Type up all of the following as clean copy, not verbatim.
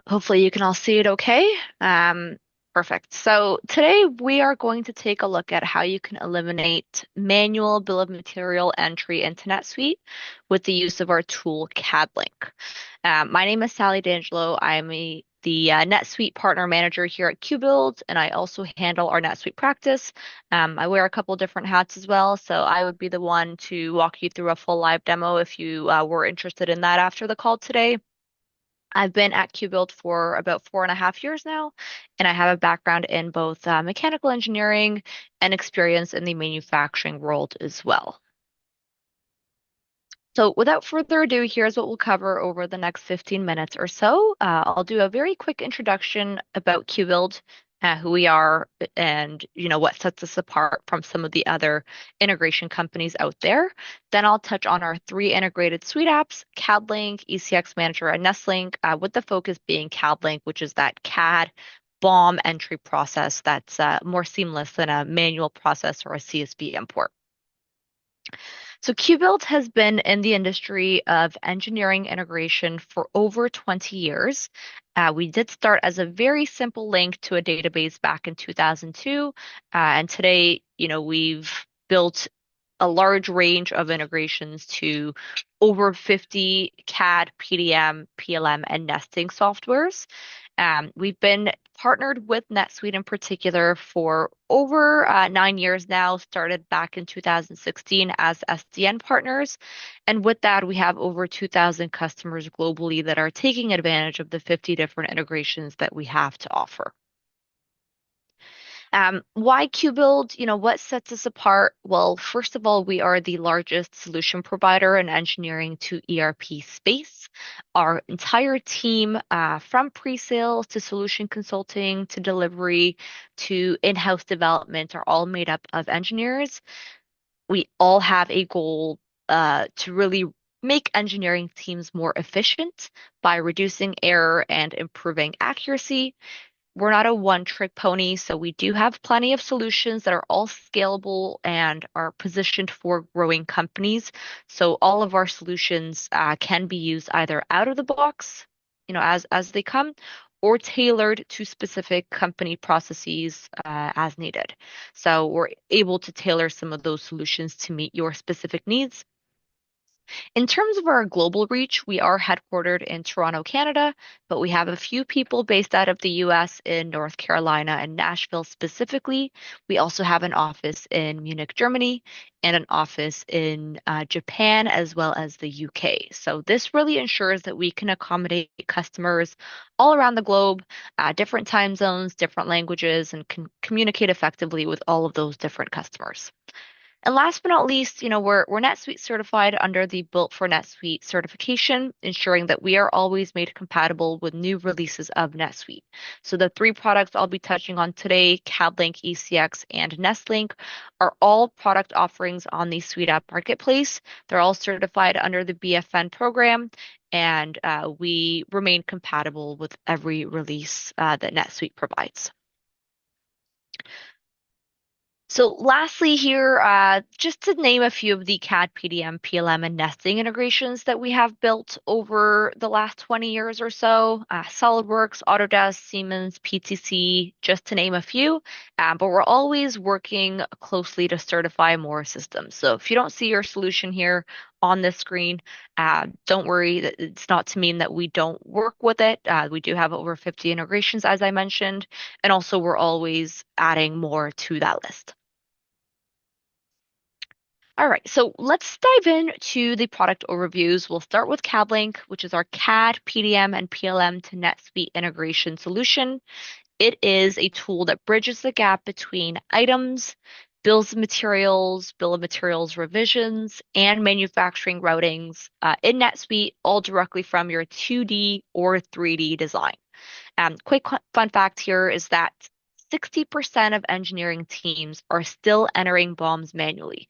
Hopefully you can all see it okay. Perfect. So today we are going to take a look at how you can eliminate manual bill of material entry into NetSuite with the use of our tool CADLink. My name is Sally D'Angelo. I'm the NetSuite partner manager here at QBuild, and I also handle our NetSuite practice. I wear a couple different hats as well, so I would be the one to walk you through a full live demo if you were interested in that after the call today. I've been at QBuild for about 4.5 years now, and I have a background in both mechanical engineering and experience in the manufacturing world as well. So, without further ado, here's what we'll cover over the next 15 minutes or so. I'll do a very quick introduction about QBuild, who we are, and what sets us apart from some of the other integration companies out there. Then I'll touch on our three integrated suite apps: CADLink, ECX Manager, and NestLink, with the focus being CADLink, which is that CAD BOM entry process that's more seamless than a manual process or a CSV import. So QBuild has been in the industry of engineering integration for over 20 years. We did start as a very simple link to a database back in 2002, and today, we've built a large range of integrations to over 50 CAD, PDM, PLM, and nesting softwares. We've been partnered with NetSuite in particular for over 9 years now, started back in 2016 as SDN partners. And with that, we have over 2,000 customers globally that are taking advantage of the 50 different integrations that we have to offer. Why QBuild? What sets us apart? Well, first of all, we are the largest solution provider in engineering to ERP space. Our entire team, from pre-sales to solution consulting to delivery to in-house development, are all made up of engineers. We all have a goal to really make engineering teams more efficient by reducing error and improving accuracy. We're not a one-trick pony, so we do have plenty of solutions that are all scalable and are positioned for growing companies. So all of our solutions can be used either out of the box, as they come, or tailored to specific company processes as needed. So we're able to tailor some of those solutions to meet your specific needs. In terms of our global reach, we are headquartered in Toronto, Canada, but we have a few people based out of the US in North Carolina and Nashville specifically. We also have an office in Munich, Germany, and an office in Japan as well as the UK. So this really ensures that we can accommodate customers all around the globe, different time zones, different languages, and can communicate effectively with all of those different customers. And last but not least, we're NetSuite certified under the Built for NetSuite certification, ensuring that we are always made compatible with new releases of NetSuite. So the three products I'll be touching on today, CADLink, ECX, and NestLink, are all product offerings on the Suite App Marketplace. They're all certified under the BFN program, and we remain compatible with every release that NetSuite provides. So lastly here, just to name a few of the CAD, PDM, PLM, and nesting integrations that we have built over the last 20 years or so, SolidWorks, Autodesk, Siemens, PTC, just to name a few. But we're always working closely to certify more systems. So if you don't see your solution here on this screen, don't worry. It's not to mean that we don't work with it. We do have over 50 integrations, as I mentioned, and also we're always adding more to that list. All right, so let's dive into the product overviews. We'll start with CADLink, which is our CAD, PDM, and PLM to NetSuite integration solution. It is a tool that bridges the gap between items, bill of materials revisions, and manufacturing routings in NetSuite, all directly from your 2D or 3D design. Quick fun fact here is that 60% of engineering teams are still entering BOMs manually.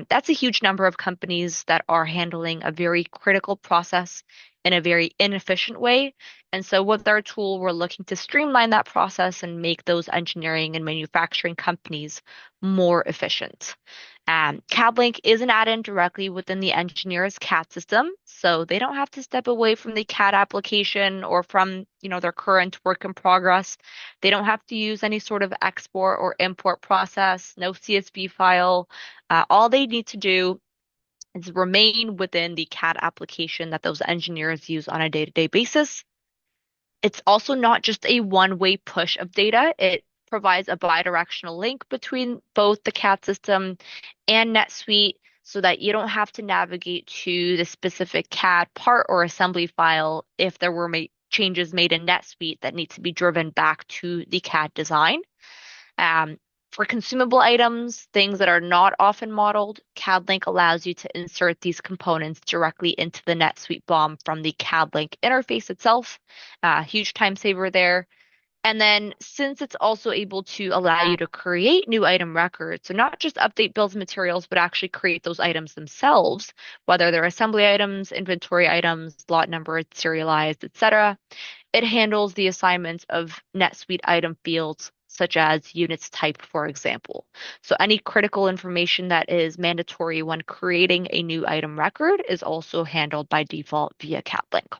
That's a huge number of companies that are handling a very critical process in a very inefficient way. And so with our tool, we're looking to streamline that process and make those engineering and manufacturing companies more efficient. CADLink is an add-in directly within the engineer's CAD system, so they don't have to step away from the CAD application or from, their current work in progress. They don't have to use any sort of export or import process, no CSV file. All they need to do is remain within the CAD application that those engineers use on a day-to-day basis. It's also not just a one-way push of data. It provides a bidirectional link between both the CAD system and NetSuite so that you don't have to navigate to the specific CAD part or assembly file if there were changes made in NetSuite that need to be driven back to the CAD design. Um, for consumable items, things that are not often modeled, CADLink allows you to insert these components directly into the NetSuite BOM from the CADLink interface itself. Huge time saver there. And then since it's also able to allow you to create new item records, so not just update bills of materials, but actually create those items themselves, whether they're assembly items, inventory items, lot number, serialized, etc. It handles the assignments of NetSuite item fields such as units type, for example. So any critical information that is mandatory when creating a new item record is also handled by default via CADLink.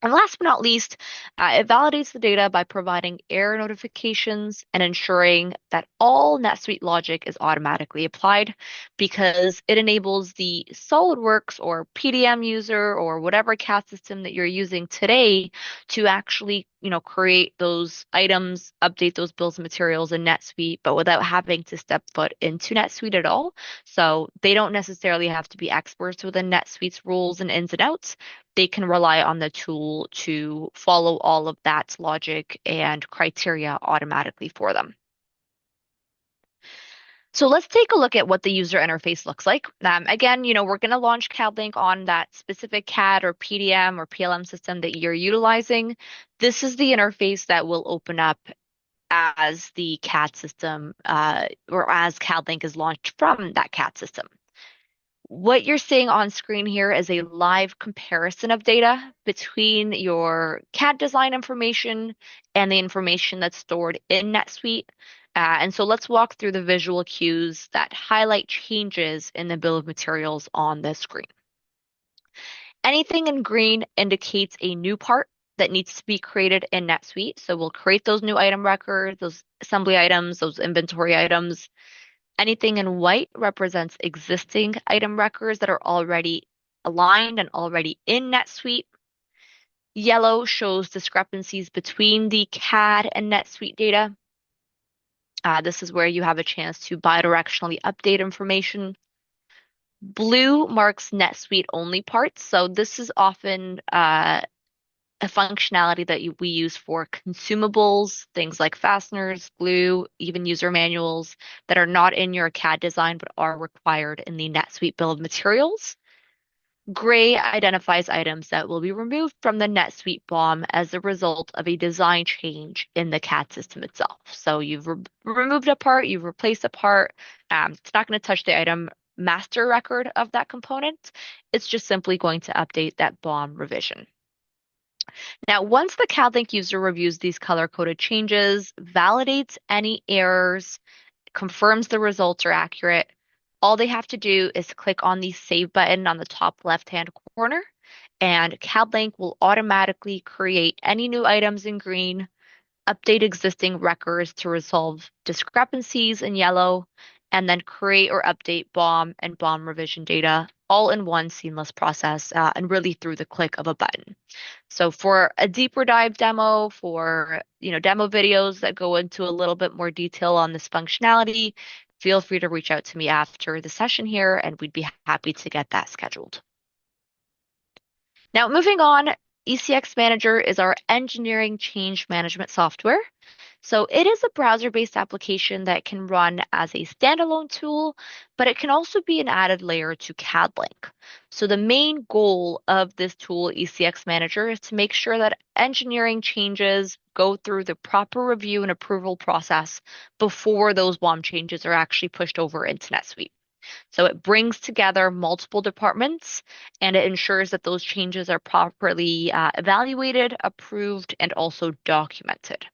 And last but not least, it validates the data by providing error notifications and ensuring that all NetSuite logic is automatically applied because it enables the SolidWorks or PDM user or whatever CAD system that you're using today to actually, create those items, update those bills of materials in NetSuite, but without having to step foot into NetSuite at all. So they don't necessarily have to be experts within NetSuite's rules and ins and outs. They can rely on the tool to follow all of that logic and criteria automatically for them. So let's take a look at what the user interface looks like. Again, we're going to launch CADLink on that specific CAD or PDM or PLM system that you're utilizing. This is the interface that will open up as the CAD system or as CADLink is launched from that CAD system. What you're seeing on screen here is a live comparison of data between your CAD design information and the information that's stored in NetSuite. And so let's walk through the visual cues that highlight changes in the bill of materials on this screen. Anything in green indicates a new part that needs to be created in NetSuite. So we'll create those new item records, those assembly items, those inventory items. Anything in white represents existing item records that are already aligned and already in NetSuite. Yellow shows discrepancies between the CAD and NetSuite data. This is where you have a chance to bidirectionally update information. Blue marks NetSuite only parts. So this is often a functionality that we use for consumables, things like fasteners, glue, even user manuals that are not in your CAD design but are required in the NetSuite Bill of Materials. Gray identifies items that will be removed from the NetSuite BOM as a result of a design change in the CAD system itself. So you've removed a part, you've replaced a part. It's not going to touch the item master record of that component. It's just simply going to update that BOM revision. Now, once the CADLink user reviews these color-coded changes, validates any errors, confirms the results are accurate, all they have to do is click on the Save button on the top left-hand corner, and CADLink will automatically create any new items in green, update existing records to resolve discrepancies in yellow, and then create or update BOM and BOM revision data all in one seamless process and really through the click of a button. So for a deeper dive demo, for demo videos that go into a little bit more detail on this functionality, feel free to reach out to me after the session here, and we'd be happy to get that scheduled. Now, moving on, ECX Manager is our engineering change management software. So it is a browser-based application that can run as a standalone tool, but it can also be an added layer to CADLink. So the main goal of this tool, ECX Manager, is to make sure that engineering changes go through the proper review and approval process before those BOM changes are actually pushed over into NetSuite. So it brings together multiple departments and it ensures that those changes are properly evaluated, approved, and also documented.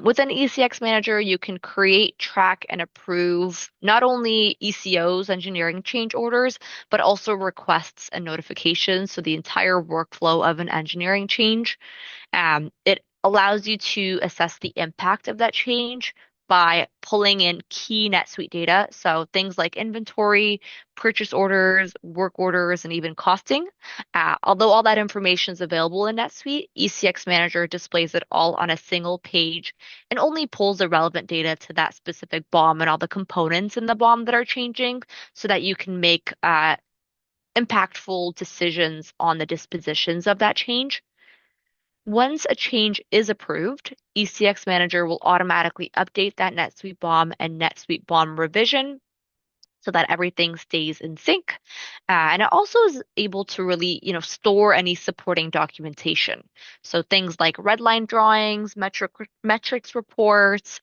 Within ECX Manager, you can create, track, and approve not only ECOs, engineering change orders, but also requests and notifications. So the entire workflow of an engineering change. It allows you to assess the impact of that change by pulling in key NetSuite data. So things like inventory, purchase orders, work orders, and even costing. Although all that information is available in NetSuite, ECX Manager displays it all on a single page and only pulls the relevant data to that specific BOM and all the components in the BOM that are changing so that you can make impactful decisions on the dispositions of that change. Once a change is approved, ECX Manager will automatically update that NetSuite BOM and NetSuite BOM revision so that everything stays in sync. And it also is able to really, store any supporting documentation. So things like red line drawings, metrics reports,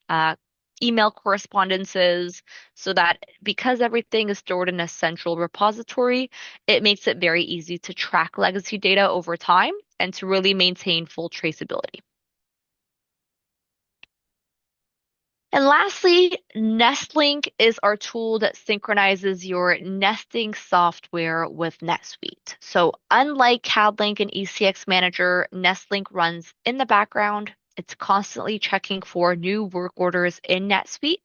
email correspondences, so that because everything is stored in a central repository, it makes it very easy to track legacy data over time and to really maintain full traceability. And lastly, NestLink is our tool that synchronizes your nesting software with NetSuite. So unlike CADLink and ECX Manager, NestLink runs in the background. It's constantly checking for new work orders in NetSuite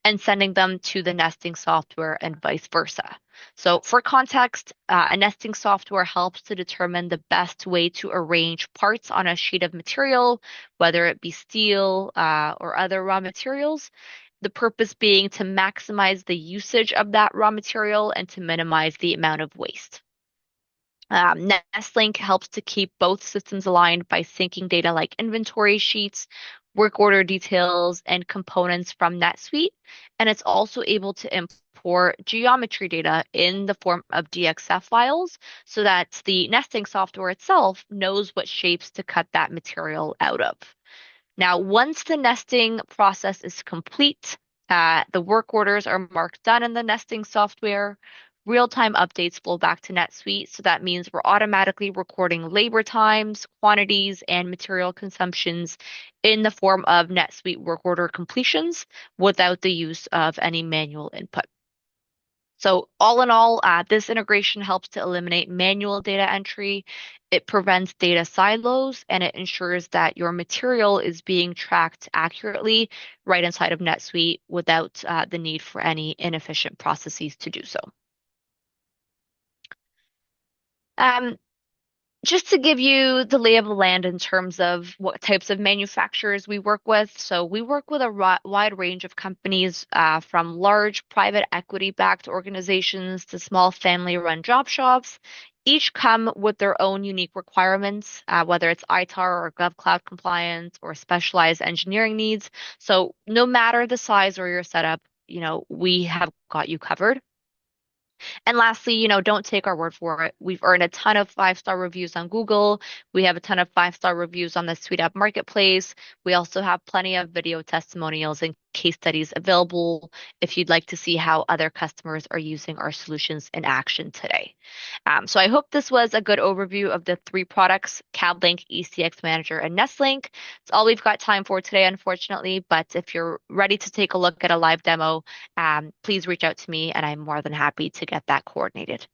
and sending them to the nesting software and vice versa. So for context, a nesting software helps to determine the best way to arrange parts on a sheet of material, whether it be steel or other raw materials. The purpose being to maximize the usage of that raw material and to minimize the amount of waste. NestLink helps to keep both systems aligned by syncing data like inventory sheets, work order details, and components from NetSuite. And it's also able to import geometry data in the form of DXF files so that the nesting software itself knows what shapes to cut that material out of. Now, once the nesting process is complete, the work orders are marked done in the nesting software. Real-time updates flow back to NetSuite, so that means we're automatically recording labor times, quantities, and material consumptions in the form of NetSuite work order completions without the use of any manual input. So all in all, this integration helps to eliminate manual data entry. It prevents data silos and it ensures that your material is being tracked accurately right inside of NetSuite without the need for any inefficient processes to do so. Um, just to give you the lay of the land in terms of what types of manufacturers we work with. So we work with a wide range of companies, from large private equity-backed organizations to small family-run job shops. Each come with their own unique requirements, whether it's ITAR or GovCloud compliance or specialized engineering needs. So no matter the size or your setup, we have got you covered. And lastly, don't take our word for it. We've earned a ton of five-star reviews on Google. We have a ton of five-star reviews on the SuiteApp Marketplace. We also have plenty of video testimonials and case studies available if you'd like to see how other customers are using our solutions in action today. So I hope this was a good overview of the three products, CADLink, ECX Manager, and NestLink. It's all we've got time for today, unfortunately, but if you're ready to take a look at a live demo, please reach out to me and I'm more than happy to get that coordinated.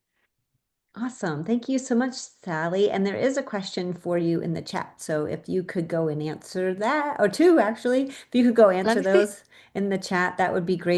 Awesome. Thank you so much, Sally. And there is a question for you in the chat. So if you could go and answer that, or two actually, if you could go Let answer me see. those in the chat, that would be great.